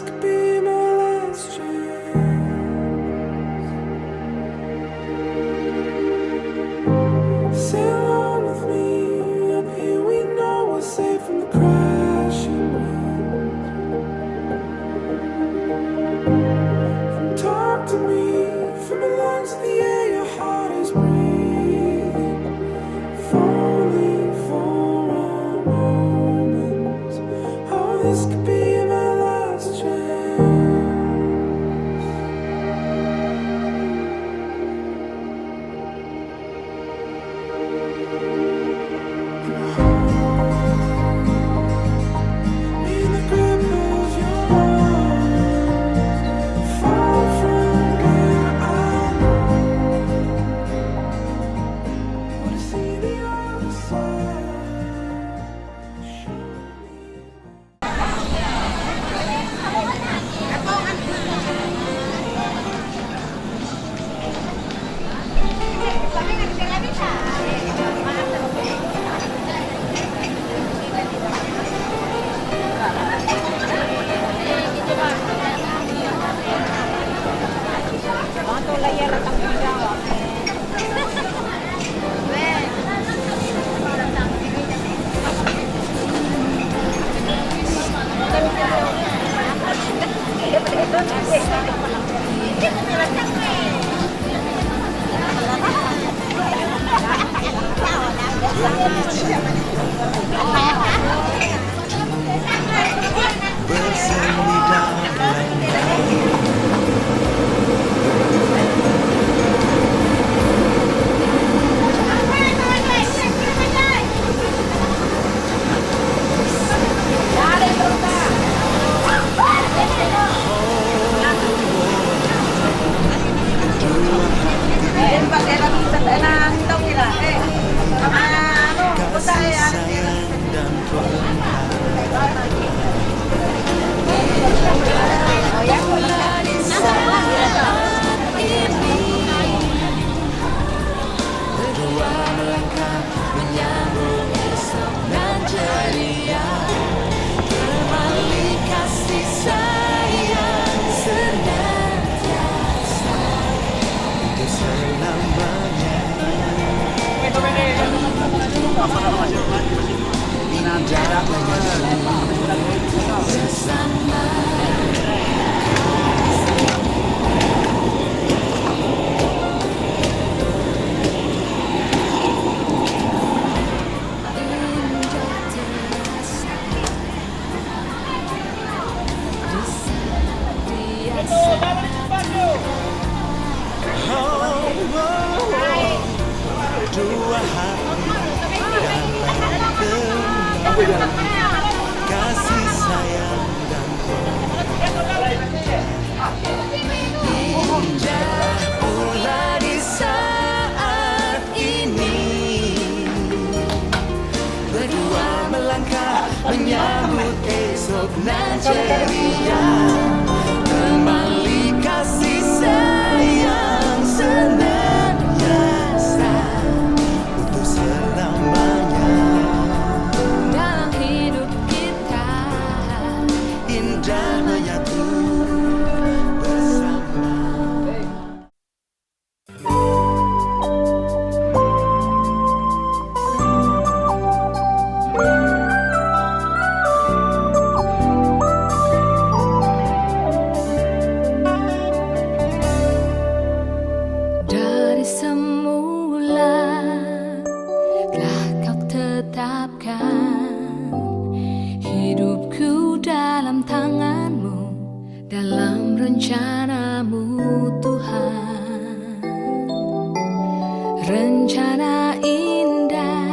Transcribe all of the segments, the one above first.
could be my last chance. Sail on with me, up here we know we're safe from the crashing wind. And talk to me from the lungs of the air, your heart is breathing. Falling for a moment, oh, this could be my last chance. Me in the grip of your arms, far from where I know. Wanna see the other side. Show me. Dua hati dalam genggaman, kasih sayang dan indah pula di saat ini. Berdua melangkah menyambut esok nan ceria, kembali kasih sayang senantiasa untuk selamanya. Dalam hidup kita Indah menyatu bersama. dari semula telah kau tetapkan hidupku dalam tanganmu, dalam rencanamu Tuhan. Rencana indah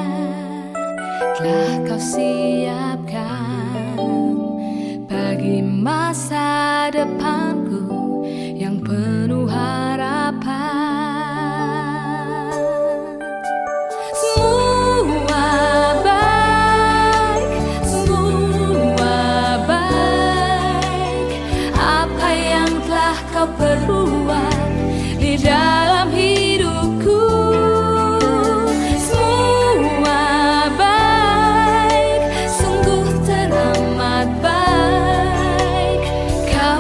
telah kau siapkan bagi masa depanku yang penuh harapan. Semua baik, apa yang telah kau perbuat di dalam hidupku. Semua baik, sungguh teramat baik. Kau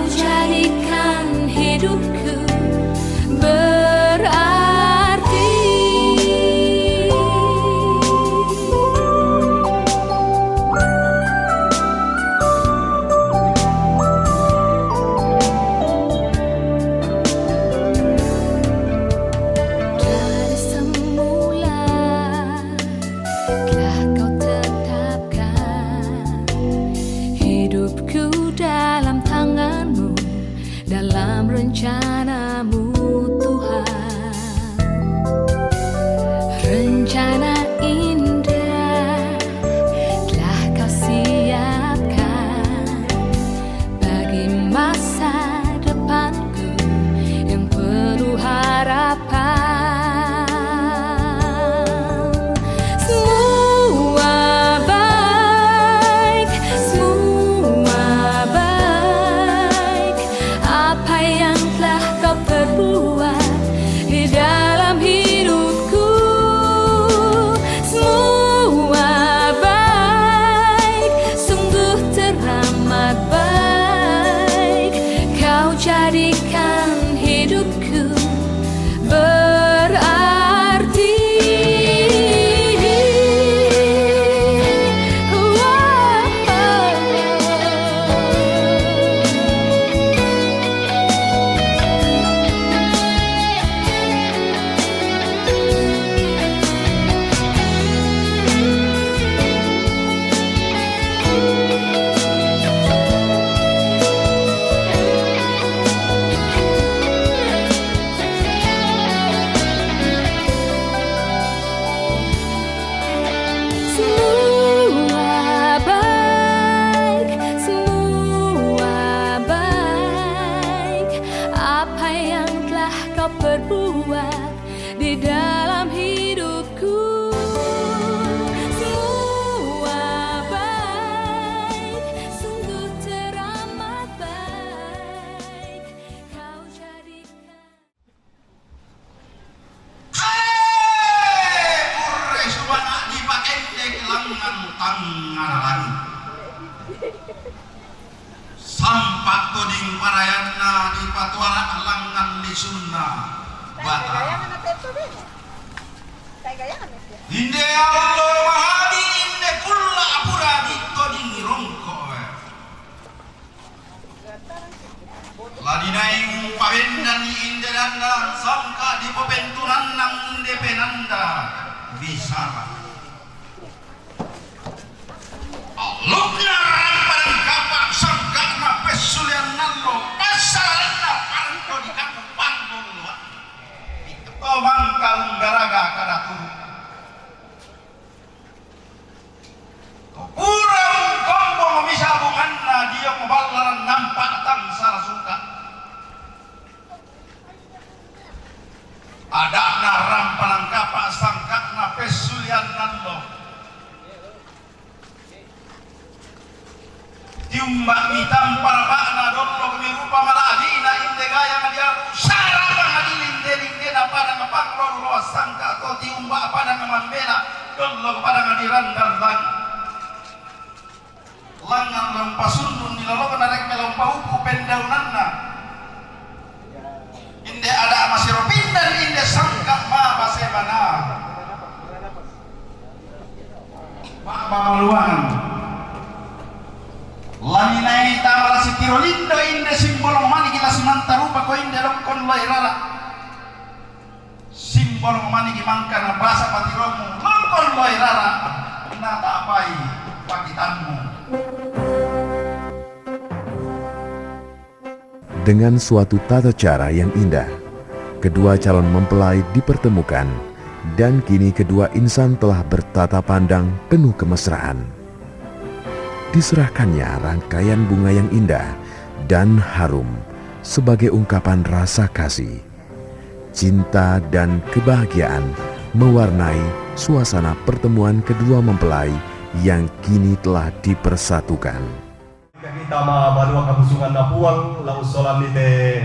dalam rencanamu Tuhan. Rencana indah telah kau siapkan bagi masa depanku yang penuh harapan. Semua baik, apa yang telah kau perbuat di dalam hidupku. Semua baik, sungguh teramat baik. Kau jadikan hidupku berarti. Semua baik, apa yang telah kau perbuat di dalam hidupku. Semua baik, sungguh teramat baik. Kau jadikan. Purre subana dipakai lengan tangan sampak toding parayana di patuara langan di Sunda Bata. Inde Allah mahadi inde kulla apuradi toding rongko. Ladinai pabendan inde danda sangka di pebentunan nang inde penanda bisara. Lukna ramparan kapak sangka na pesulian nallo pasarana parko di kampung Bandung. Ito mangkal garaga kada turu. Kurang kombo misa bunganna dia mobalaran nampak tangsar suka. Adakna ramparan kapak sangka na pesulian nallo. Tiumbak mitam parabakna dollo kami rupa maladina inde gaya ngadia sarang ngadilin deling na pada ngapakro lo sangka atau tiumbak pada ngamambela dollo pada ngadiran dan langan lampasundun nilolokan narek melampahuku pendaunanna inde ada amasiropin dan inde sangka ma basebana ma maluan laminai tamara si tirolindo inde simbol mani kita simanta rupa ko inde lokon lairara simbol mani gimangka na basa patiromu lokon lairara na tapai pakitanmu. Dengan suatu tata cara yang indah, kedua calon mempelai dipertemukan dan kini kedua insan telah bertata pandang penuh kemesraan. Diserahkannya rangkaian bunga yang indah dan harum sebagai ungkapan rasa kasih. Cinta dan kebahagiaan mewarnai suasana pertemuan kedua mempelai yang kini telah dipersatukan. Kita badua kabusungan na puang la usolan ni te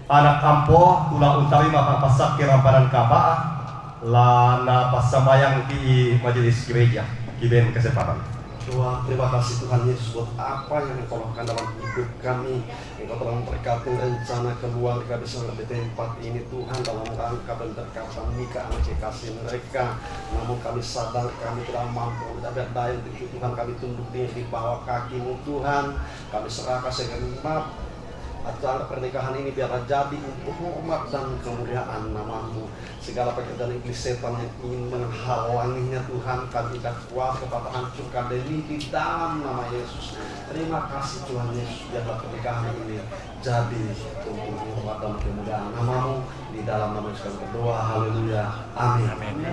anak kampo tulang utawi mapapasakir ramparan kapaa la na pasamayang di majelis gereja kiben kesempatan. Tuhan, terima kasih Tuhan Yesus buat apa yang Engkau lakukan dalam hidup kami. Engkau telah memberkati rencana keluarga bersama di tempat ini Tuhan, dalam rangka pendekatan nikah anak kasih mereka. Namun kami sadar kami tidak mampu, tidak ada daya untuk itu Tuhan. Kami tunduk diri di bawah kaki-Mu Tuhan. Kami serahkan segenap acara pernikahan ini biarlah jadi untuk hormat dan kemuliaan nama-Mu. Segala pekerjaan iblis setan yang ingin menghalanginya Tuhan, kami kuat kepada hancurkan demi di dalam nama Yesus. Terima kasih Tuhan Yesus, biarlah pernikahan ini jadi untuk hormat dan kemuliaan nama-Mu. Di dalam nama Yesus kami berdoa, haleluya, amin.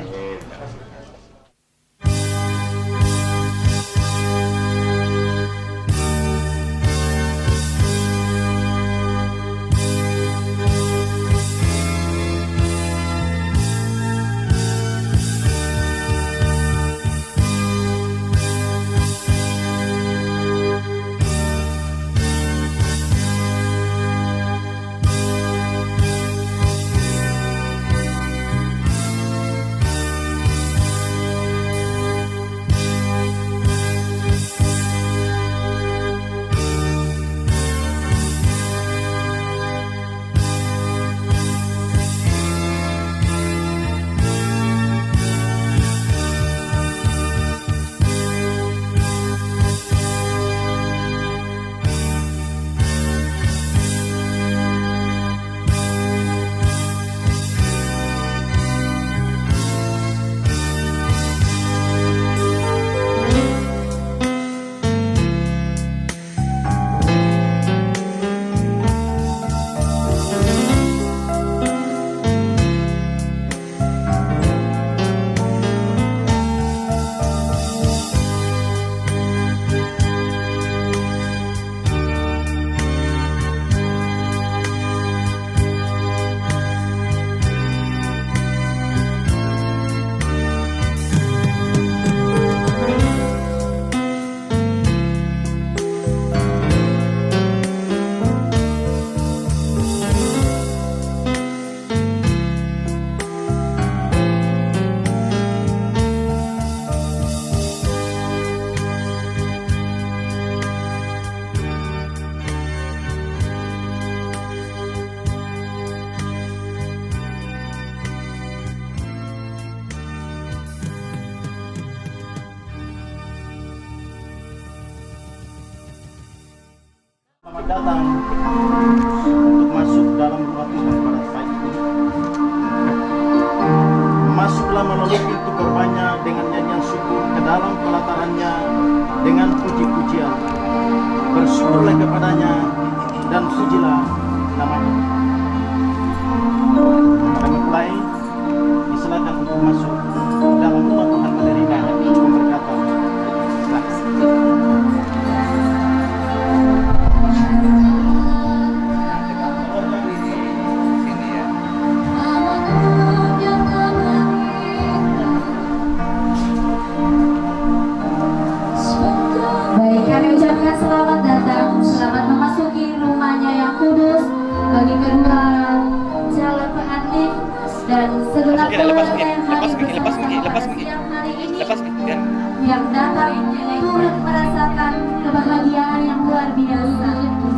Selamat datang untuk masuk dalam rumah Tuhan pada pagi ini. Masuklah melalui pintu gerbangnya dengan nyanyian syukur, ke dalam pelatarannya dengan puji-pujian. Bersyukurlah kepadanya dan pujilah namanya. Kami mulai, disilakan untuk masuk dalam rumah Tuhan menerima pemberkatan. Baik, kami ucapkan selamat datang, selamat memasuki rumahnya yang kudus bagi kedua calon pengantin dan segenap keluarga yang hadir bersama-sama siang hari ini yang datang turut merasakan kebahagiaan yang luar biasa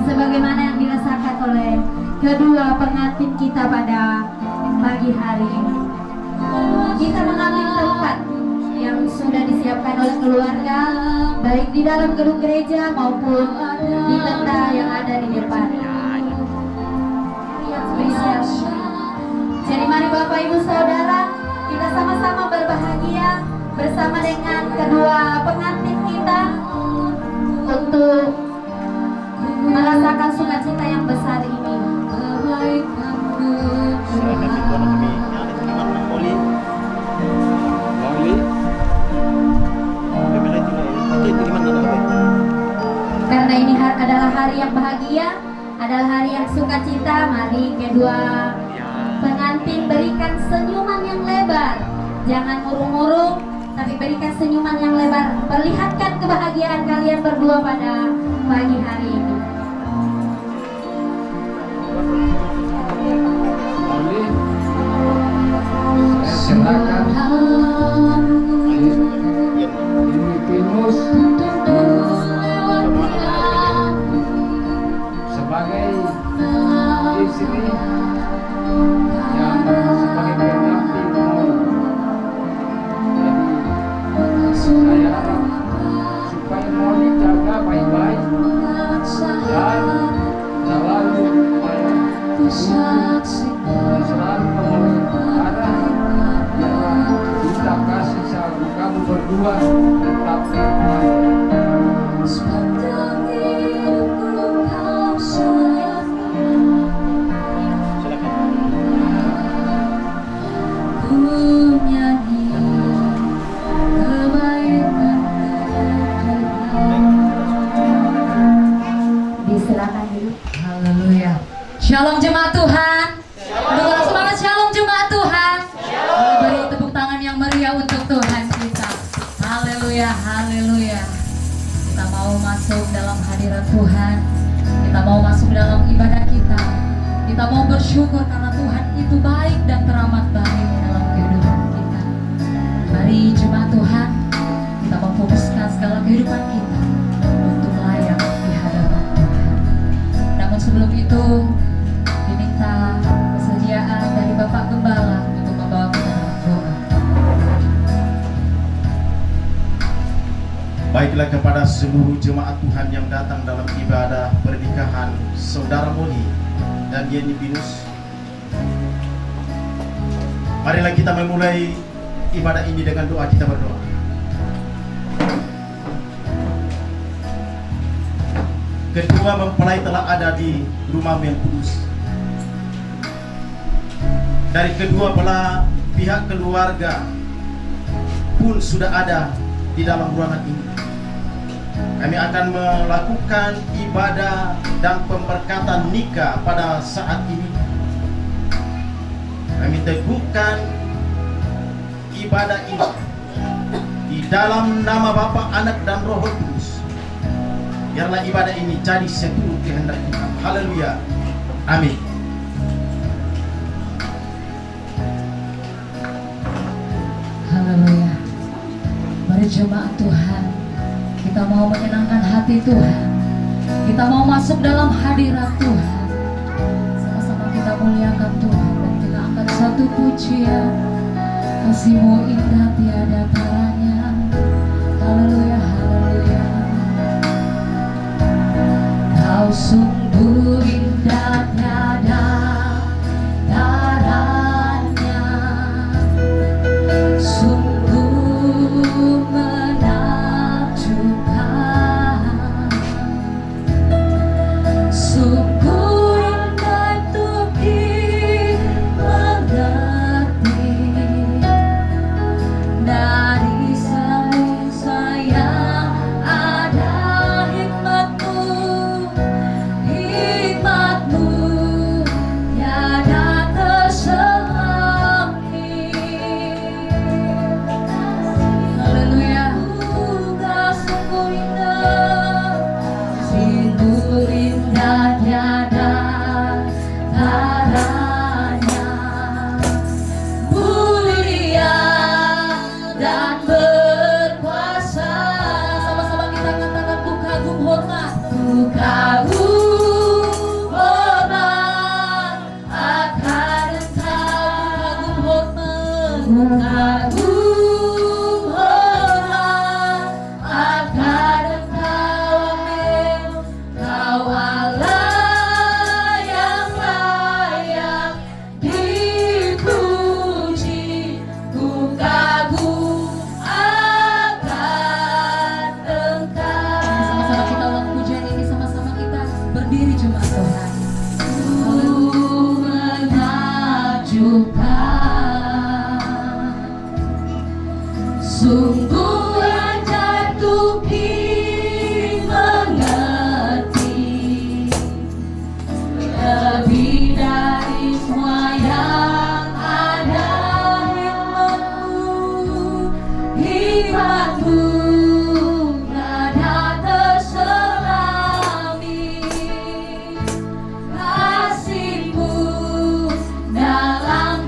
sebagaimana yang dirasakan oleh kedua pengantin kita pada pagi hari ini. Kita mengambil tempat yang sudah disiapkan oleh keluarga, baik di dalam gedung gereja maupun di tenda yang ada di depan. Spesial. Jadi mari Bapak Ibu Saudara, kita sama-sama berbahagia bersama dengan kedua pengantin kita untuk merasakan sukacita yang besar ini. Karena ini adalah hari yang bahagia, adalah hari yang sukacita, mari kedua pengantin berikan senyuman yang lebar. Jangan murung-murung, tapi berikan senyuman yang lebar. Perlihatkan kebahagiaan kalian berdua pada pagi hari ini. Timotius sebagai istri yang sebagai pengantin jadi saya harap supaya mau dijaga baik-baik dan selalu Haleluya. Shalom jemaat Tuhan. Dengan semangat shalom jemaat Tuhan. Beri tepuk tangan yang meriah untuk Tuhan kita. Haleluya, haleluya. Kita mau masuk dalam hadirat Tuhan. Kita mau masuk dalam ibadah kita. Kita mau bersyukur karena Tuhan itu baik dan teramat baik dalam kehidupan kita. Mari jemaat Tuhan, kita memfokuskan segala kehidupan kita untuk layak di hadapan Tuhan. Namun sebelum itu, diminta kesediaan dari Bapak Gembala untuk membawa kita dalam doa. Baiklah kepada seluruh jemaat Tuhan yang datang dalam ibadah pernikahan Saudara Moni dan Yeni Binus. Marilah kita memulai ibadah ini dengan doa. Kita berdoa. Kedua mempelai telah ada di rumah yang kudus. Dari kedua belah pihak keluarga pun sudah ada di dalam ruangan ini. Kami akan melakukan ibadah dan pemberkatan nikah pada saat ini. Kami teguhkan ibadah ini di dalam nama Bapa, Anak, dan Roh Kudus. Biarlah ibadah ini jadi seturut kehendak Tuhan. Haleluya. Amin. Haleluya. Mari jemaat Tuhan, kita mau menyenangkan hati Tuhan. Kita mau masuk dalam hadirat Tuhan. Sama-sama kita muliakan Tuhan dan kita angkat satu pujian. Kasih-Mu indah tiada taranya. Haleluya, haleluya. Kau sungguh indah tiada taranya. Sungguh menakjubkan. Sungguh indah untuk dimengerti. Dari saling sayang ada hikmat-Mu, hikmat-Mu tiada terselami. Haleluya. Sungguh indah, sungguh indah tiada taranya. Mulia dan berkuasa. Sama-sama kita katakan ku kagum hormat. Ku kagum hormat akan Engkau. Ku kagum hormat. Ku kagum hormat akan Engkau. Amin. Kau Allah yang layak dipuji. Ku kagum akan Engkau. Sama-sama kita ulang pujian ini, sama-sama kita berdiri jemaat Tuhan. Sungguh menakjubkan. Sungguh ajaib untuk dimengerti. Lebih dari semua yang ada, hikmat-Mu, hikmat-Mu tiada terselami. Kasih-Mu dalam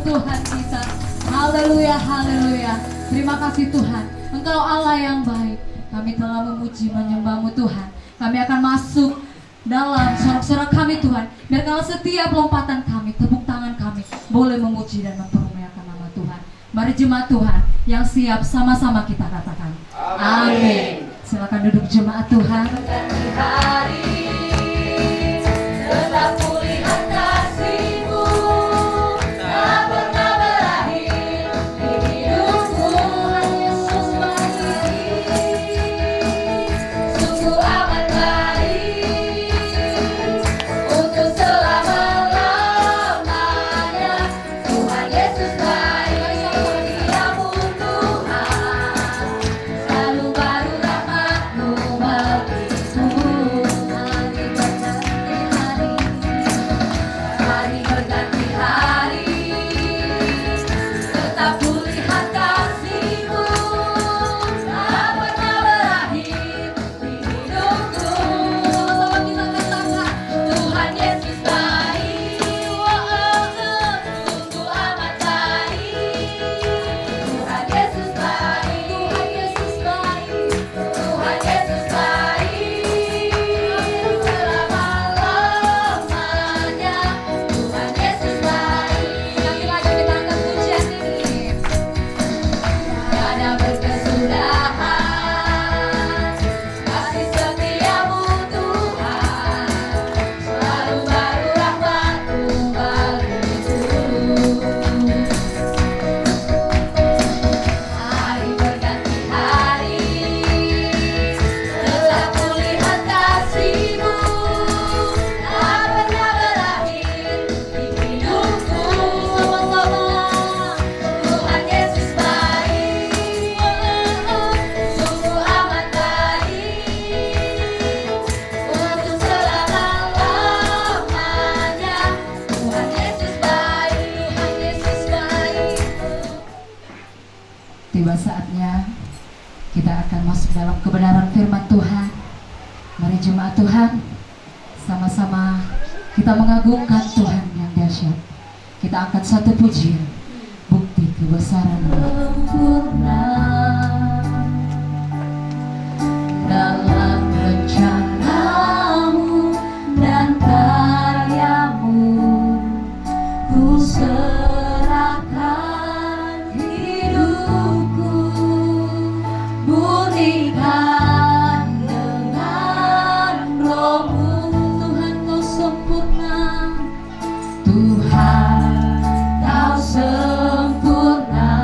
Tuhan kita. Haleluya, haleluya. Terima kasih Tuhan, Engkau Allah yang baik. Kami telah memuji menyembah-Mu Tuhan. Kami akan masuk dalam sorak-sorak kami Tuhan. Biarkanlah setiap lompatan kami, tepuk tangan kami boleh memuji dan mempermuliakan nama Tuhan. Mari jemaat Tuhan yang siap sama-sama kita katakan amin. Silakan duduk jemaat Tuhan. Tetap kulihat kasih-Mu, tak pernah berakhir di hidupku. Yesus baik, sungguh amat baik, untuk selama-lamanya. Tuhan Yesus baik, setiamu Tuhan, selalu baru rahmat-Mu bagiku. Hari berganti hari, tetap kulihat kasih-Mu, tak pernah berakhir di hidupku. Sama-sama kita katakan, Tuhan Yesus baik, sungguh amat baik. Tuhan Yesus baik, Tuhan Yesus baik, Tuhan Yesus baik, selama-lamanya. Tuhan Yesus baik. Sekali lagi kita angkat pujian ini. Tiada berkesudahan kasih setiamu Tuhan, selalu baru rahmat-Mu bagiku. Hari berganti hari, tetap kulihat kasih-Mu, tak pernah berakhir di hidupku. Sama-sama, Tuhan Yesus baik, sungguh amat baik, untuk selama-lamanya. Tuhan Yesus baik, Tuhan Yesus baik. Tiba saatnya kita akan masuk dalam kebenaran firman Tuhan. Mari jemaat Tuhan, sama-sama kita mengagungkan Tuhan yang dahsyat. Kita angkat satu pujian, bukti kebesaran-Mu. Sempurna dalam rencana-Mu dan karya-Mu, ku serahkan hidupku, murnikan dengan Roh-Mu. Tuhan Kau sempurna, Tuhan Kau sempurna.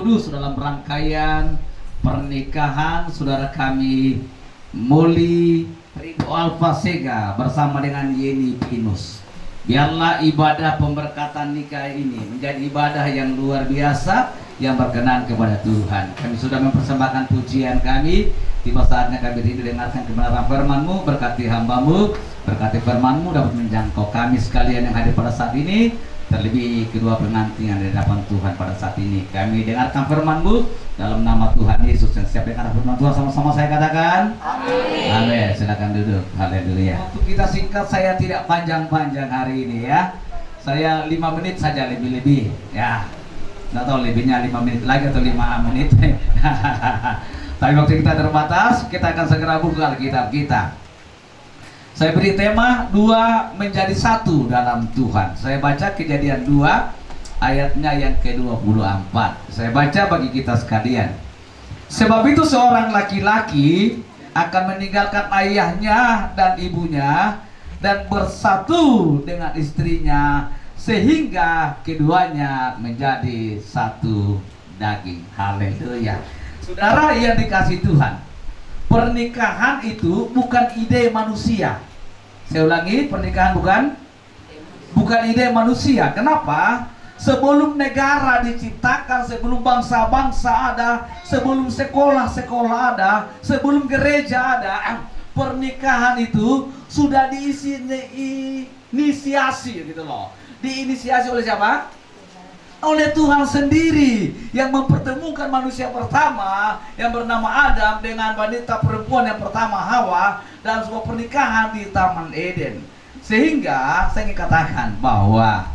Kudus dalam rangkaian pernikahan saudara kami Moli Ridho Alfasega bersama dengan Yeni Pinus. Biarlah ibadah pemberkatan nikah ini menjadi ibadah yang luar biasa yang berkenan kepada Tuhan. Kami sudah mempersembahkan pujian kami. Tiba saatnya kami rindu dengarkan kebenaran firman-Mu. Berkati hamba-Mu, berkati firman-Mu dapat menjangkau kami sekalian yang hadir pada saat ini, terlebih kedua pengantin yang ada di hadapan Tuhan pada saat ini. Kami dengarkan firman-Mu dalam nama Tuhan Yesus. Dan siap dengar firman Tuhan sama-sama saya katakan amin. Amin. Silakan duduk. Haleluya. Untuk kita singkat, saya tidak panjang-panjang hari ini ya. Saya 5 menit saja lebih-lebih ya. Nggak tahu lebihnya 5 menit lagi atau 5 menit. Tapi waktu kita terbatas, kita akan segera buka Alkitab kita. Saya beri tema 2 menjadi 1 dalam Tuhan. Saya baca Kejadian 2 ayatnya yang ke-24. Saya baca bagi kita sekalian. Sebab itu seorang laki-laki akan meninggalkan ayahnya dan ibunya dan bersatu dengan istrinya, sehingga keduanya menjadi satu daging. Haleluya. Saudara yang dikasihi Tuhan, pernikahan itu bukan ide manusia. Saya ulangi, pernikahan bukan ide manusia. Kenapa? Sebelum negara diciptakan, sebelum bangsa-bangsa ada, sebelum sekolah-sekolah ada, sebelum gereja ada, pernikahan itu sudah diinisiasi gitu loh. Diinisiasi oleh siapa? Oleh Tuhan sendiri yang mempertemukan manusia pertama yang bernama Adam dengan wanita perempuan yang pertama Hawa dalam sebuah pernikahan di Taman Eden. Sehingga saya ingin katakan bahwa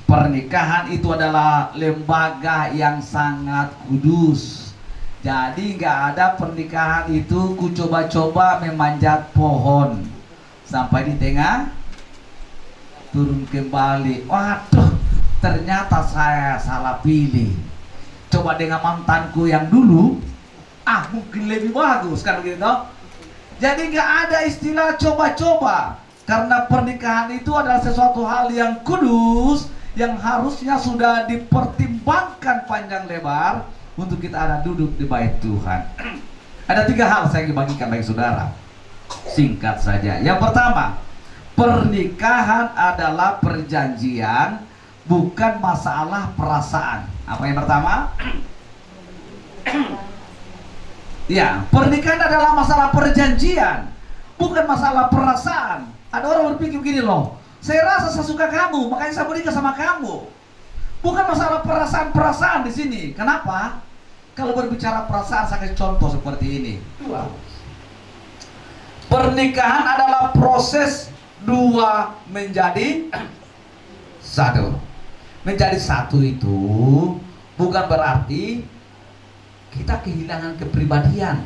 pernikahan itu adalah lembaga yang sangat kudus. Jadi nggak ada pernikahan itu ku coba-coba memanjat pohon sampai di tengah turun kembali. Waduh, ternyata saya salah pilih. Coba dengan mantanku yang dulu, mungkin lebih bagus kan begitu. Jadi nggak ada istilah coba-coba, karena pernikahan itu adalah sesuatu hal yang kudus yang harusnya sudah dipertimbangkan panjang lebar untuk kita ada duduk di bait Tuhan. Ada 3 hal saya ingin bagikan bagi saudara. Singkat saja. Yang pertama, pernikahan adalah perjanjian, bukan masalah perasaan. Apa yang pertama? Ya, pernikahan adalah masalah perjanjian, bukan masalah perasaan. Ada orang berpikir begini loh, saya rasa saya suka kamu, makanya saya menikah sama kamu. Bukan masalah perasaan-perasaan di sini. Kenapa? Kalau berbicara perasaan, saya kasih contoh seperti ini. Pernikahan adalah proses 2 menjadi 1. Menjadi 1 itu bukan berarti kita kehilangan kepribadian.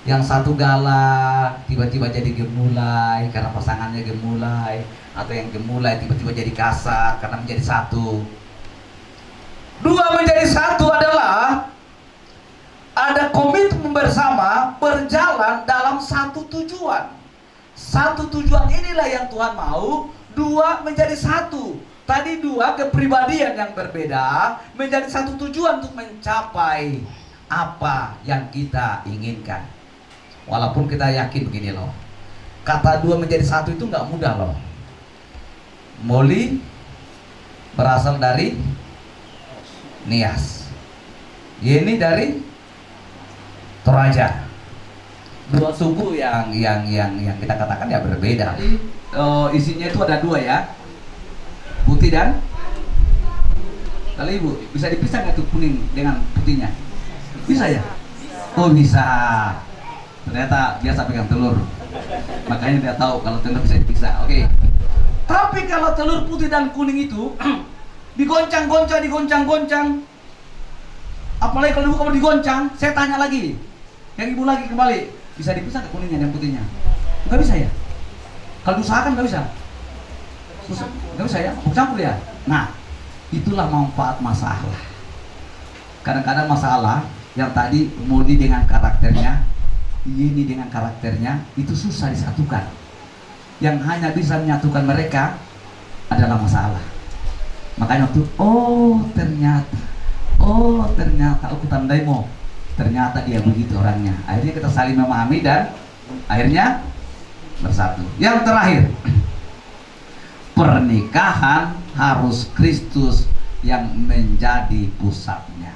Yang satu galak, tiba-tiba jadi gemulai karena pasangannya gemulai, atau yang gemulai tiba-tiba jadi kasar karena menjadi 1. 2 menjadi 1 adalah ada komitmen bersama berjalan dalam satu tujuan. Satu tujuan inilah yang Tuhan mau. 2 menjadi 1. Tadi 2 kepribadian yang berbeda menjadi satu tujuan untuk mencapai apa yang kita inginkan. Walaupun kita yakin begini loh, kata 2 menjadi 1 itu nggak mudah loh. Moli berasal dari Nias, Yeni dari Toraja. 2 suku yang kita katakan ya berbeda. Isinya itu ada 2 ya, putih dan kali ibu bisa dipisah nggak tuh kuning dengan putihnya? Bisa ya? Oh bisa. Ternyata biasa pegang telur, makanya dia tahu kalau telur bisa dipisah. Oke. Tapi kalau telur putih dan kuning itu digoncang-goncang, apalagi kalau ibu kamu digoncang, saya tanya lagi, yang ibu lagi kembali, bisa dipisah ke kuningnya dan putihnya? Nggak bisa ya? Kalau diusahakan nggak bisa? Nggak bisa ya? Campur ya? Nah, itulah manfaat masalah. Kadang-kadang masalah yang tadi Modi dengan karakternya, ini dengan karakternya, itu susah disatukan. Yang hanya bisa menyatukan mereka adalah masalah. Makanya waktu, oh ternyata Oh ternyata aku tandai mau, ternyata dia begitu orangnya. Akhirnya kita saling memahami dan akhirnya bersatu. Yang terakhir, pernikahan harus Kristus yang menjadi pusatnya.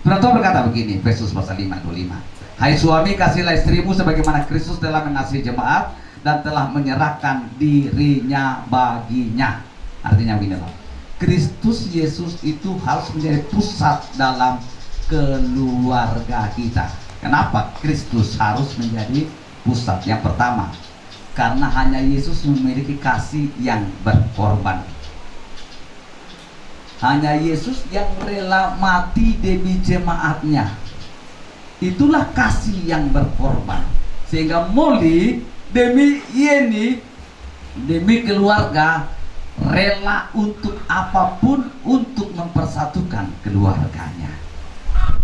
Firman berkata begini, Efesus pasal 5:25. Hai suami, kasihlah istrimu sebagaimana Kristus telah mengasihi jemaat dan telah menyerahkan dirinya baginya. Artinya begini loh, Kristus Yesus itu harus menjadi pusat dalam keluarga kita. Kenapa Kristus harus menjadi pusat? Yang pertama, karena hanya Yesus memiliki kasih yang berkorban. Hanya Yesus yang rela mati demi jemaatnya. Itulah kasih yang berkorban. Sehingga Molly demi Yeni, demi keluarga, rela untuk apapun untuk mempersatukan keluarganya.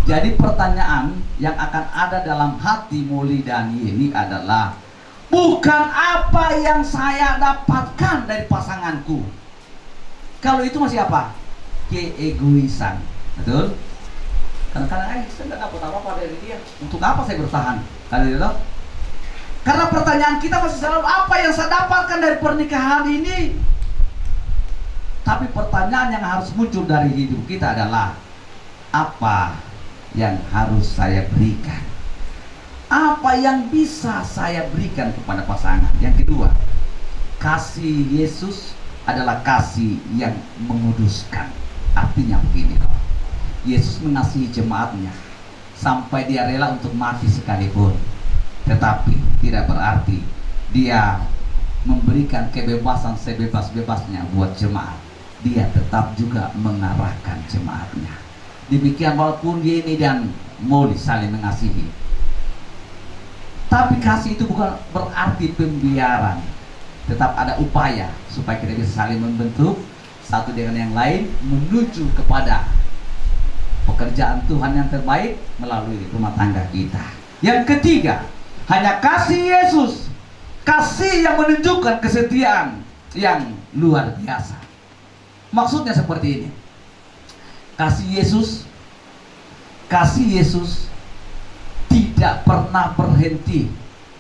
Jadi pertanyaan yang akan ada dalam hati Molly dan Yeni adalah, bukan apa yang saya dapatkan dari pasanganku. Kalau itu masih apa? Keegoisan. Betul? Kadang-kadang saya tidak dapat apa-apa dari dia. Untuk apa saya bertahan? Karena pertanyaan kita masih selalu, apa yang saya dapatkan dari pernikahan ini? Tapi pertanyaan yang harus muncul dari hidup kita adalah, apa yang harus saya berikan? Apa yang bisa saya berikan kepada pasangan? Yang kedua, kasih Yesus adalah kasih yang menguduskan. Artinya begini loh, Yesus mengasihi jemaatnya sampai dia rela untuk mati sekalipun. Tetapi tidak berarti dia memberikan kebebasan sebebas-bebasnya buat jemaat. Dia tetap juga mengarahkan jemaatnya. Demikian walaupun Yeni dan Molly saling mengasihi, tapi kasih itu bukan berarti pembiaran. Tetap ada upaya supaya kita bisa saling membentuk satu dengan yang lain menuju kepada pekerjaan Tuhan yang terbaik melalui rumah tangga kita. Yang ketiga, hanya kasih Yesus, kasih yang menunjukkan kesetiaan yang luar biasa. Maksudnya seperti ini, kasih Yesus tidak pernah berhenti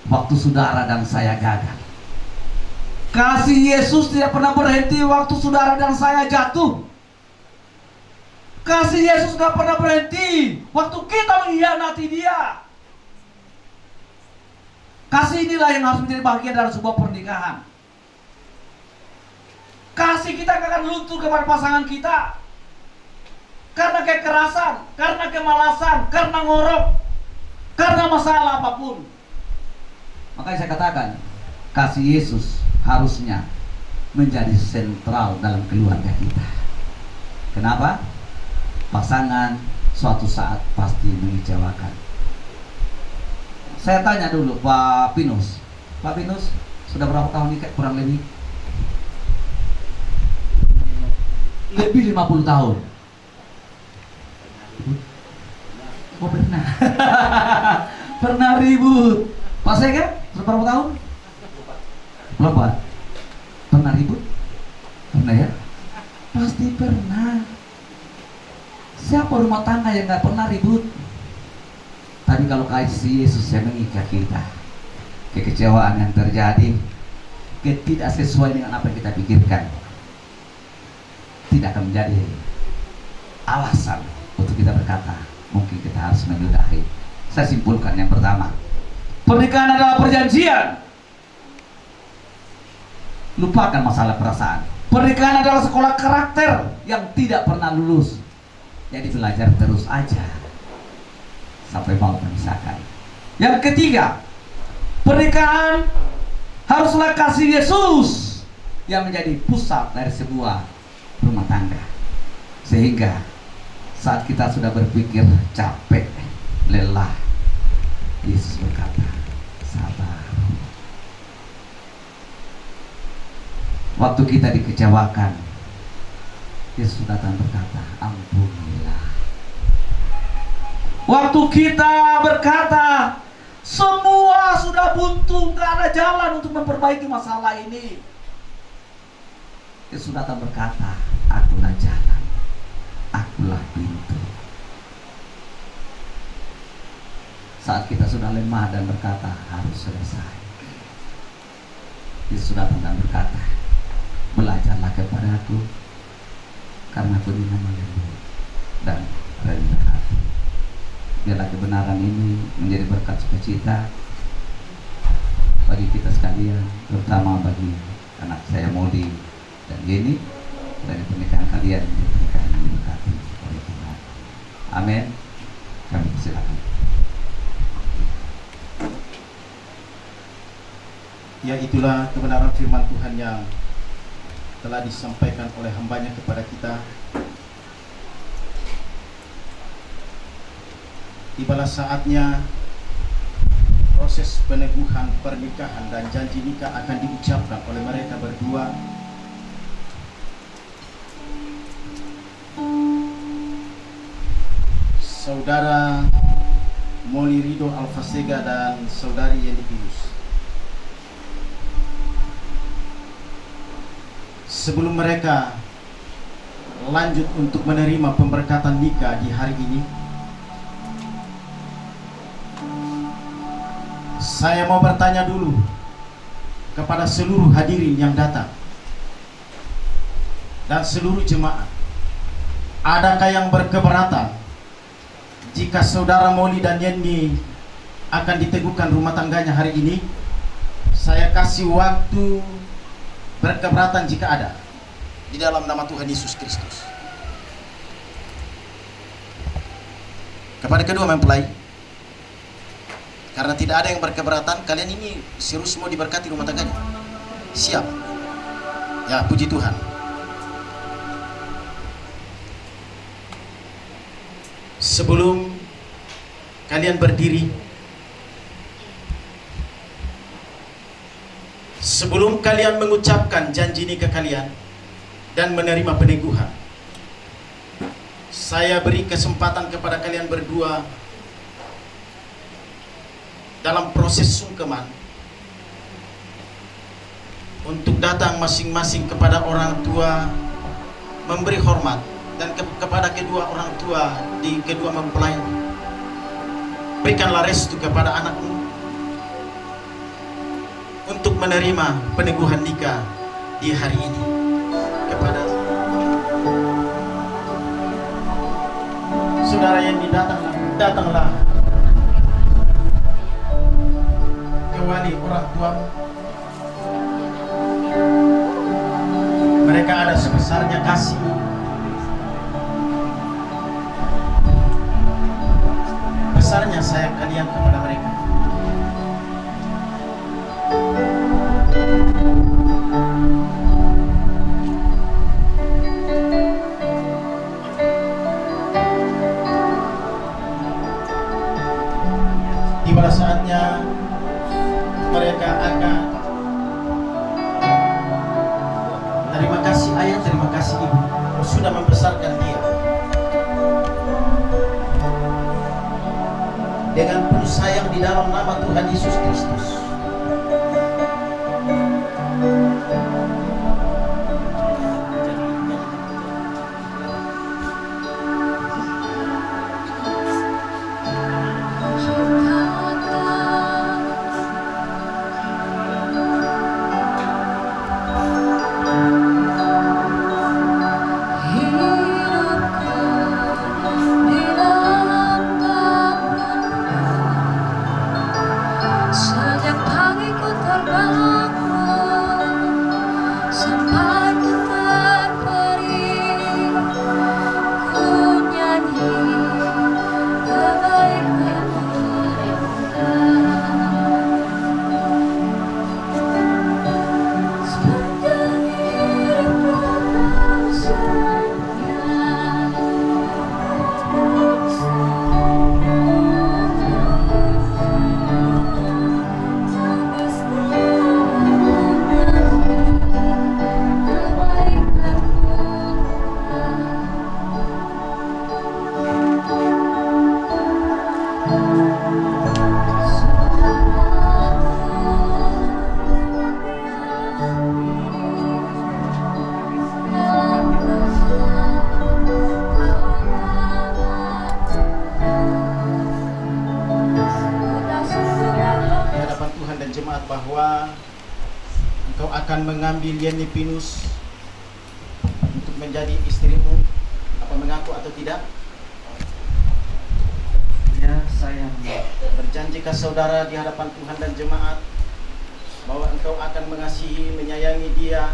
waktu saudara dan saya gagal. Kasih Yesus tidak pernah berhenti waktu saudara dan saya jatuh. Kasih Yesus tidak pernah berhenti waktu kita mengkhianati Dia. Kasih inilah yang harus menjadi bagian dalam sebuah pernikahan. Kasih kita akan luntur kepada pasangan kita karena kekerasan, karena kemalasan, karena ngorok, karena masalah apapun. Makanya saya katakan, kasih Yesus harusnya menjadi sentral dalam keluarga kita. Kenapa? Pasangan suatu saat pasti mengecewakan. Saya tanya dulu Pak Pinus. Pak Pinus sudah berapa tahun nikah? Kurang lebih 50 tahun. Oh pernah. Pernah ribut. Pak Sega sudah berapa tahun? Berapa? Pernah ribut? Pernah ya? Pasti pernah. Siapa rumah tangga yang gak pernah ribut? Tapi kalau kasih Yesus yang mengikat kita, kekecewaan yang terjadi, tidak sesuai dengan apa yang kita pikirkan, tidak akan menjadi alasan untuk kita berkata, mungkin kita harus menyudahi. Saya simpulkan yang pertama, pernikahan adalah perjanjian. Lupakan masalah perasaan. Pernikahan adalah sekolah karakter yang tidak pernah lulus. Jadi belajar terus aja sampai mau memisahkan. Yang ketiga, pernikahan haruslah kasih Yesus yang menjadi pusat dari sebuah rumah tangga. Sehingga saat kita sudah berpikir capek, lelah, Yesus berkata, sabar. Waktu kita dikecewakan, Yesus datang berkata, ampunilah. Waktu kita berkata, semua sudah buntu, gak ada jalan untuk memperbaiki masalah ini, Yesus datang berkata, akulah jalan, akulah pintu. saat kita sudah lemah dan berkata harus selesai. Yesus datang dan berkata, belajarlah kepadaku karena aku ini memang lembut dan rendah hati. Biarlah kebenaran ini menjadi berkat sukacita bagi kita sekalian, terutama bagi anak saya Modi dan Yeni, dari pernikahan kalian menjadi pernikahan yang diberkati oleh Tuhan. Amin. Kami persilakan. Ya, itulah kebenaran firman Tuhan yang telah disampaikan oleh hambanya kepada kita. Tibalah saatnya proses peneguhan pernikahan dan janji nikah akan diucapkan oleh mereka berdua. Saudara Moli Rido Alfasega dan Saudari Yeni Pinus. Sebelum mereka lanjut untuk menerima pemberkatan nikah di hari ini, saya mau bertanya dulu kepada seluruh hadirin yang datang dan seluruh jemaat. Adakah yang berkeberatan jika saudara Moli dan Yeni akan diteguhkan rumah tangganya hari ini? Saya kasih waktu berkeberatan jika ada, di dalam nama Tuhan Yesus Kristus. Kepada kedua mempelai, karena tidak ada yang berkeberatan, kalian ini serius mau diberkati rumah tangganya? Siap? Ya, puji Tuhan. Sebelum kalian berdiri, sebelum kalian mengucapkan janji nikah kalian dan menerima peneguhan, saya beri kesempatan kepada kalian berdua dalam proses sungkeman untuk datang masing-masing kepada orang tua, memberi hormat dan kepada kedua orang tua di kedua mempelai. Berikanlah restu kepada anakmu untuk menerima peneguhan nikah di hari ini. Kepada saudara yang datanglah ke wali orang tua. Mereka ada sebesarnya kasih, besarnya sayang kalian kepada mereka. Tiba saatnya mereka akan terima kasih ayah, terima kasih ibu sudah membesarkan dia dengan penuh sayang di dalam nama Tuhan Yesus Kristus. Sejak akan mengambil Yeni Pinus untuk menjadi istrimu? Apa mengaku atau tidak? Ya, saya Berjanjikah saudara di hadapan Tuhan dan jemaat bahwa engkau akan mengasihi, menyayangi dia,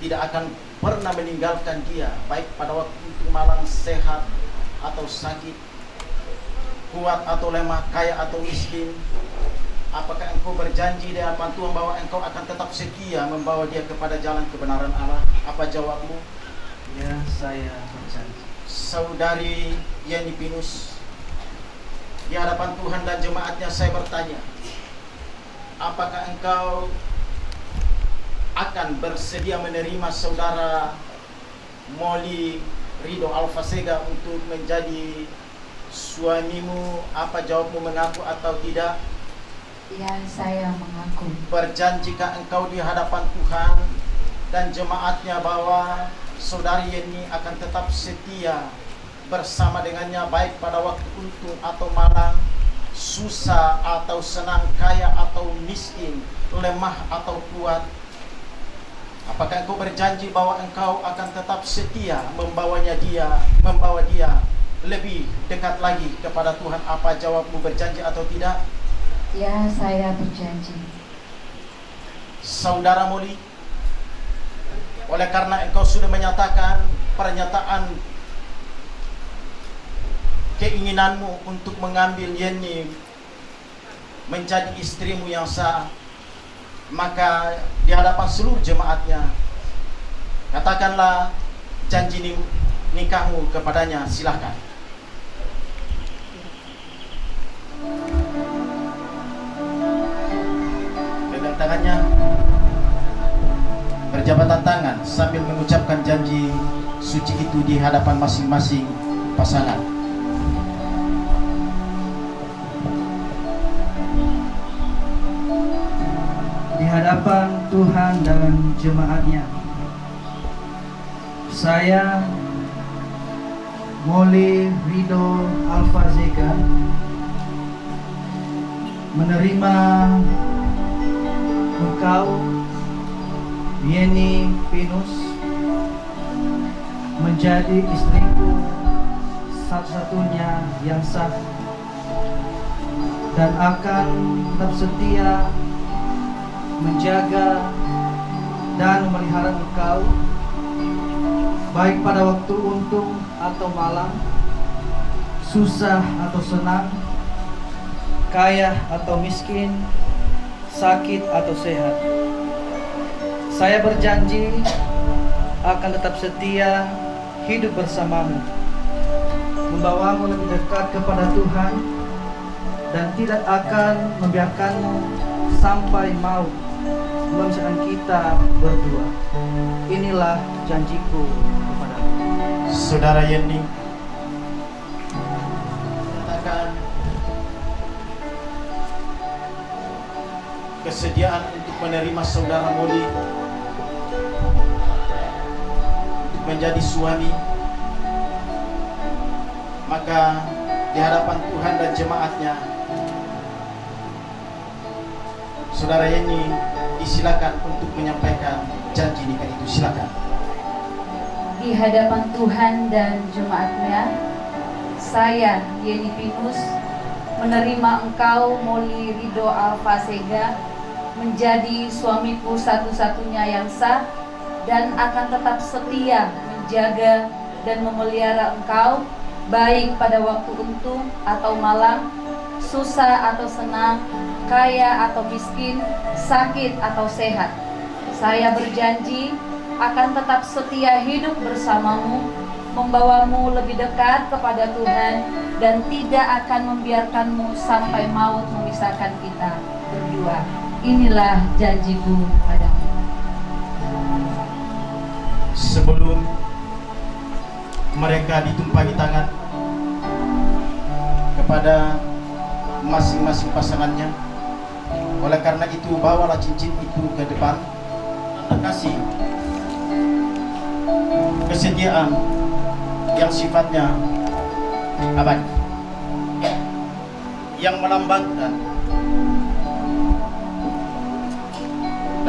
tidak akan pernah meninggalkan dia, baik pada waktu itu malang, sehat atau sakit, kuat atau lemah, kaya atau miskin? Apakah engkau berjanji di hadapan Tuhan bahwa engkau akan tetap setia membawa dia kepada jalan kebenaran Allah? Apa jawabmu? Ya, saya berjanji. Saudari Yeni Pinus, di hadapan Tuhan dan jemaatnya saya bertanya, apakah engkau akan bersedia menerima saudara Molly Rido Alfasega untuk menjadi suamimu? Apa jawabmu, mengaku atau tidak? Ya, saya mengaku. Berjanjikah engkau di hadapan Tuhan dan jemaatnya bahwa saudari Yeni akan tetap setia bersama dengannya, baik pada waktu untung atau malang, susah atau senang, kaya atau miskin, lemah atau kuat? Apakah engkau berjanji bahwa engkau akan tetap setia membawa dia lebih dekat lagi kepada Tuhan? Apa jawabmu, berjanji atau tidak? Ya, saya berjanji. Saudara Molly, oleh karena engkau sudah menyatakan pernyataan keinginanmu untuk mengambil Yeni menjadi istrimu yang sah, maka di hadapan seluruh jemaatnya katakanlah janji nikahmu kepadanya. Silahkan. Pegang tangannya, berjabatan tangan sambil mengucapkan janji suci itu di hadapan masing-masing pasangan. Di hadapan Tuhan dan jemaatnya, saya Molly Rido Alfasega menerima engkau Yeni Pinus menjadi istriku satu-satunya yang sah, dan akan tetap setia menjaga dan memelihara engkau, baik pada waktu untung atau malang, susah atau senang, kaya atau miskin, sakit atau sehat. Saya berjanji akan tetap setia hidup bersamamu, membawamu lebih dekat kepada Tuhan, dan tidak akan membiarkanmu sampai maut memisahkan kita berdua. Inilah janjiku kepadamu. Saudara Yeni, katakan kesediaan untuk menerima saudara Molly untuk menjadi suami. Maka di hadapan Tuhan dan jemaatnya, saudara Yeni disilakan untuk menyampaikan janji nikah itu. Silakan. Di hadapan Tuhan dan jemaatnya, saya Yeni Pinus menerima engkau Molly Rido Alfasega menjadi suamiku satu-satunya yang sah, dan akan tetap setia menjaga dan memelihara engkau, baik pada waktu untung atau malang, susah atau senang, kaya atau miskin, sakit atau sehat. Saya berjanji akan tetap setia hidup bersamamu, membawamu lebih dekat kepada Tuhan, dan tidak akan membiarkanmu sampai maut memisahkan kita berdua. Inilah janjiku padamu. Sebelum mereka ditumpangi tangan kepada masing-masing pasangannya, oleh karena itu bawalah cincin itu ke depan. Tanda kasih, kesetiaan yang sifatnya abadi, yang melambangkan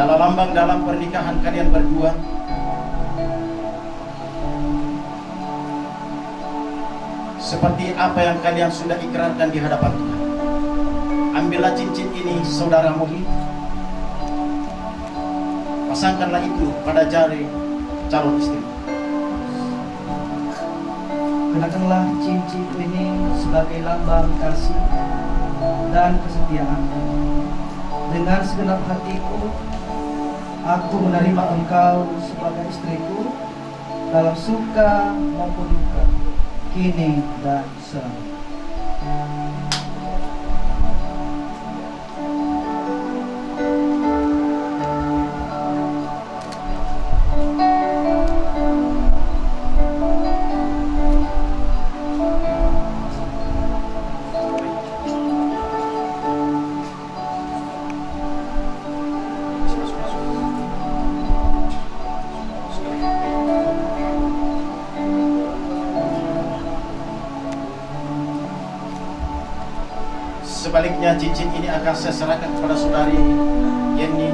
adalah lambang dalam pernikahan kalian berdua. Seperti apa yang kalian sudah ikrarkan di hadapan Tuhan. Ambillah cincin ini, saudara Muli. Pasangkanlah itu pada jari calon istri. Kenakanlah cincin ini sebagai lambang kasih dan kesetiaan. Dengan segenap hatiku, aku menerima engkau sebagai istriku dalam suka maupun duka, kini dan selamanya. Sebaliknya cincin ini akan saya serahkan kepada saudari Yeni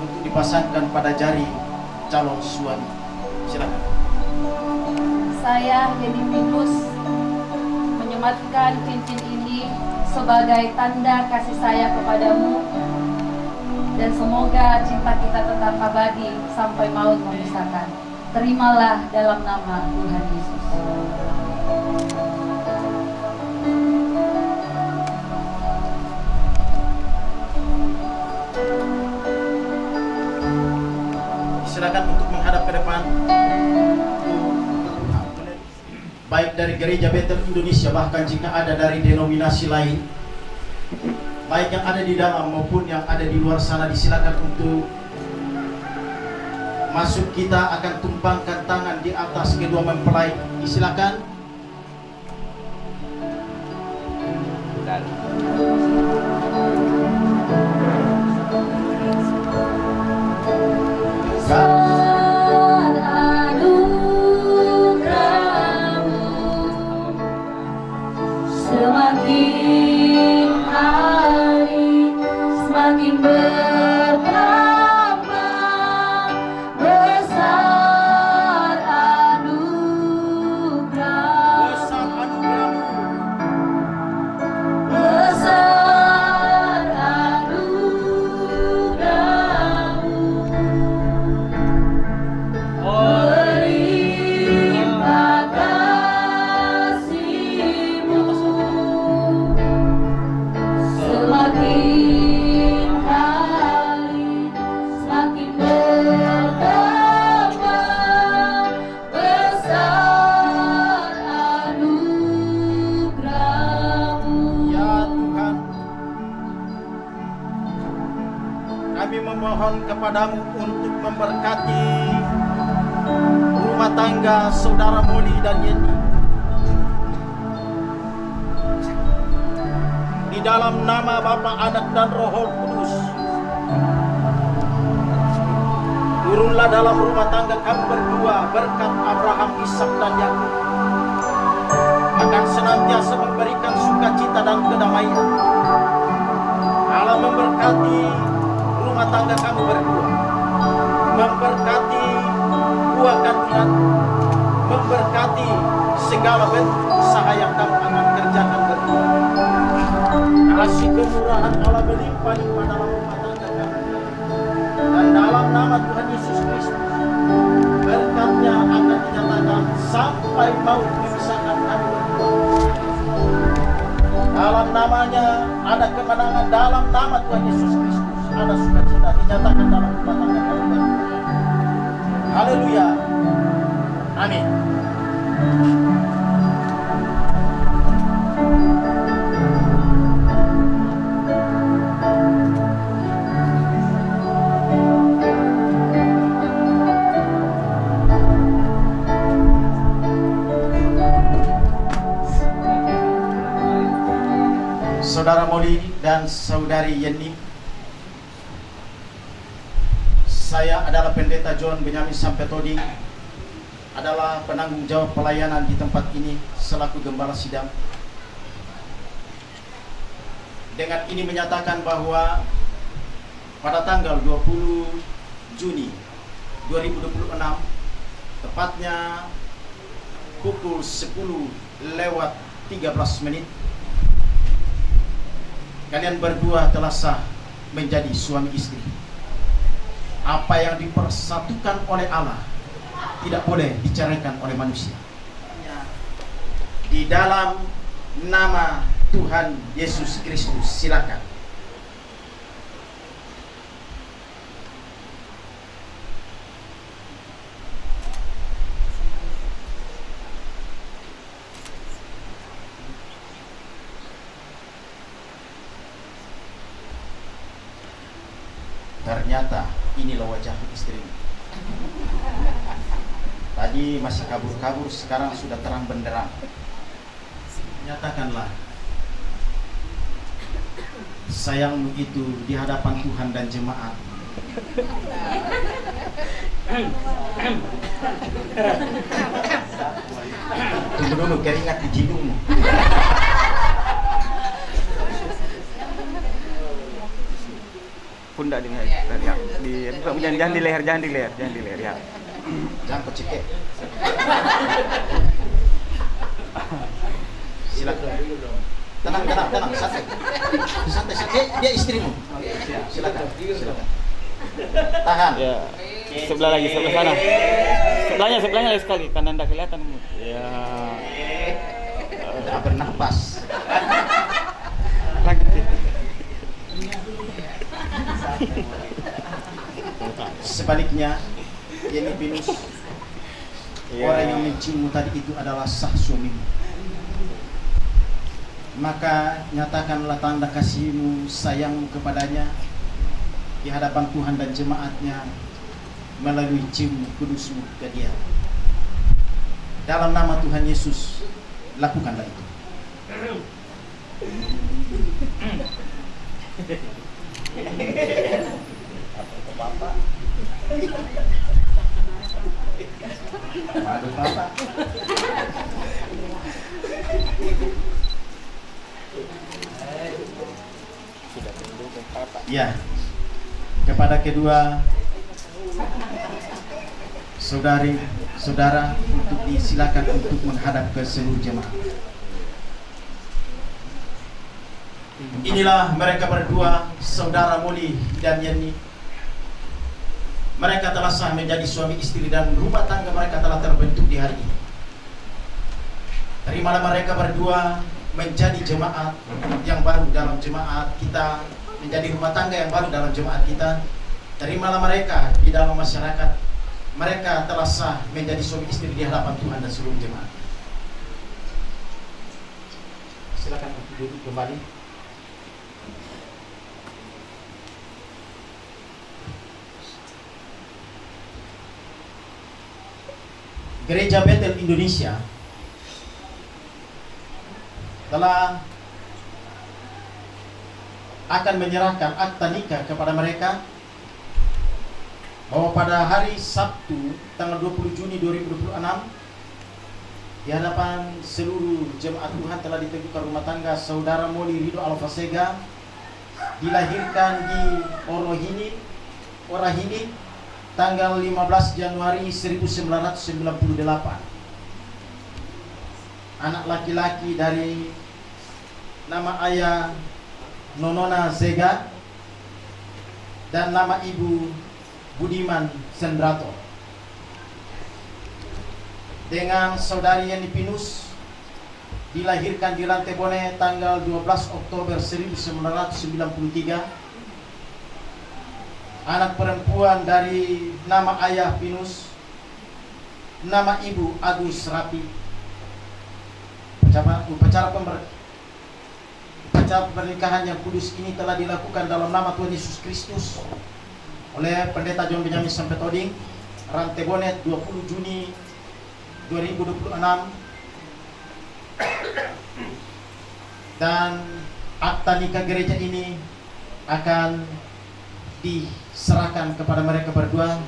untuk dipasangkan pada jari calon suami. Silakan. Saya Yeni Pinus menyematkan cincin ini sebagai tanda kasih saya kepadamu, dan semoga cinta kita tetap abadi sampai maut memisahkan. Terimalah dalam nama Tuhan Yesus. Silakan untuk menghadap ke depan. Baik dari Gereja Bethel Indonesia, bahkan jika ada dari denominasi lain, baik yang ada di dalam maupun yang ada di luar sana, disilakan untuk masuk. Kita akan tumpangkan tangan di atas kedua mempelai. Disilakan. Semakin hari semakin bertambah besar anugerah, besar anugerah-Mu, melimpah kasih-Mu. Semakin hari semakin bertambah besar anugerah-Mu. Ya Tuhan, kami memohon kepadamu untuk memberkati rumah tangga saudara Moli dan Yeni. Di dalam nama Bapa, Anak dan Roh Kudus, turunlah dalam rumah tangga kami berdua berkat Abraham, Ishak dan Yakub, akan senantiasa memberikan sukacita dan kedamaian. Allah memberkati rumah tangga kami berdua, memberkati buah kandungan, memberkati segala bentuk usaha yang kami akan kerjakan berdua. Kasih kemurahan Allah melimpah-limpah dalam rumah tangga kami, dan dalam nama Tuhan Yesus Kristus, berkat-Nya akan dinyatakan sampai maut memisahkan kami berdua. Dalam namanya ada kemenangan, dalam nama Tuhan Yesus Kristus ada sukacita dinyatakan dalam rumah tangga kami berdua. Haleluya. Amin. Saudara Moli dan Saudari Yeni, saya adalah Pendeta John Benyamin Sampetodi, adalah penanggung jawab pelayanan di tempat ini selaku gembala sidang. Dengan ini menyatakan bahwa pada tanggal 20 Juni 2026 tepatnya pukul 10:13 kalian berdua telah sah menjadi suami istri. Apa yang dipersatukan oleh Allah tidak boleh diceraikan oleh manusia. Di dalam nama Tuhan Yesus Kristus, silakan. Ternyata inilah wajah istrimu. Tadi masih kabur-kabur, sekarang sudah terang benderang. Nyatakanlah sayangmu itu di hadapan Tuhan dan jemaat. Tunggu dulu, keringat di hidungmu. Pundak di leher, ya. Jangan di leher, jangan di leher ya. Jangan kecekek. Silakan. Tenang, santai. Dia istrimu. Silakan. Tahan. Ya. Sebelah sana. Sebelahnya lagi sekali, karena anda kelihatan. Ya. Tidak bernapas. Lagi. Sebaliknya, Yeni Pinus, orang yang menciummu tadi itu adalah sah suamimu. Maka nyatakanlah tanda kasihmu, sayangmu kepadanya di hadapan Tuhan dan jemaatnya melalui cium kudusmu ke dia. Dalam nama Tuhan Yesus, lakukanlah itu. Bapak. Waduh, Bapak. Ya, kepada kedua saudara untuk disilakan untuk menghadap ke seluruh jemaat. Inilah mereka berdua, saudara Moli dan Yeni. Mereka telah sah menjadi suami istri dan rumah tangga mereka telah terbentuk di hari ini. Terimalah mereka berdua menjadi jemaat yang baru dalam jemaat kita, menjadi rumah tangga yang baru dalam jemaat kita. Terimalah mereka di dalam masyarakat. Mereka telah sah menjadi suami istri di hadapan Tuhan dan seluruh jemaat. Silakan duduk kembali. Gereja Betel Indonesia telah akan menyerahkan akta nikah kepada mereka, bahwa pada hari Sabtu tanggal 20 Juni 2026 di hadapan seluruh jemaat Tuhan telah ditentukan rumah tangga saudara Moli Rido Alfasega, dilahirkan di Orahini tanggal 15 Januari 1998. Anak laki-laki dari nama ayah Nonona Zega dan nama ibu Budiman Sendrato. Dengan saudari Yeni Pinus dilahirkan di Rantebone tanggal 12 Oktober 1993. Anak perempuan dari nama ayah Pinus, nama ibu Agus Rapi. Upacara pernikahan yang kudus ini telah dilakukan dalam nama Tuhan Yesus Kristus oleh Pendeta John Benyamin Sampetoding, Rantebone 20 Juni 2026. Dan akta nikah gereja ini akan diserahkan kepada mereka berdua.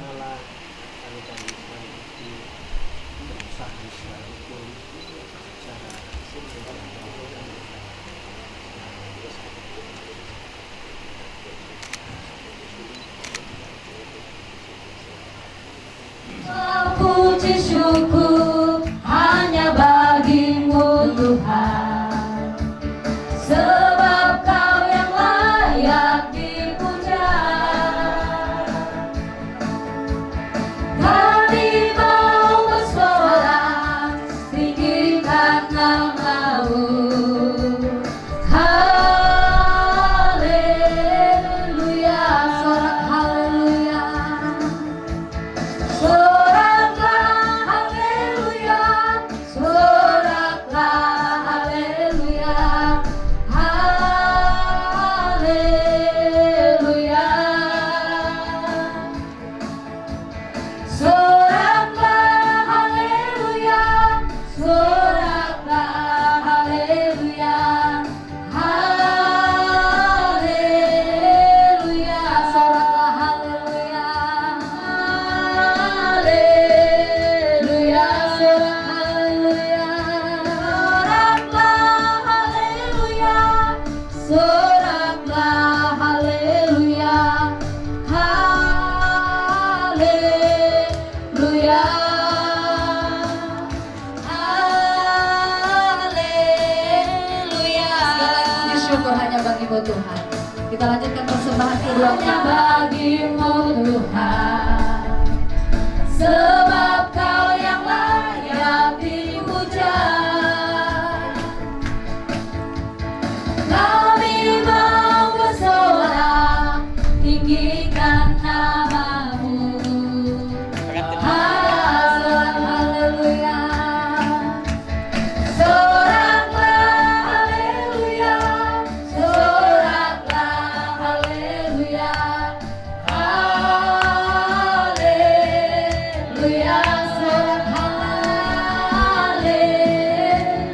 Soraklah haleluya, soraklah haleluya, haleluya. Soraklah haleluya, soraklah haleluya, haleluya. Soraklah haleluya, haleluya. Soraklah haleluya, haleluya, haleluya. Segala puji syukur hanya bagimu Tuhan. Kita lanjutkan persembahan keduanya bagimu Tuhan, sebab Kau yang layak dipuja. Kami mau bersorak, tinggikan namamu. Haleluya. Soraklah haleluya, soraklah haleluya, haleluya. Sorak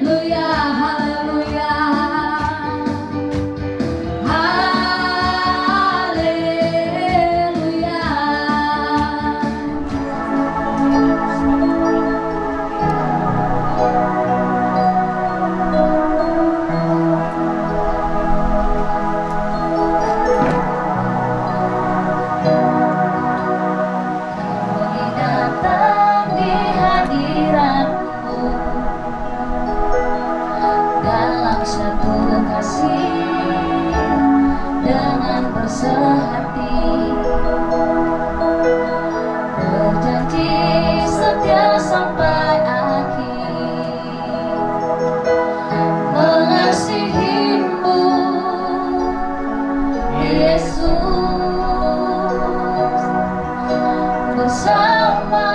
haleluya, haleluya, datang di hadiratmu dalam satu kasih dengan bersehati, berjanji setia sampai akhir, mengasihimu Yesus, bersama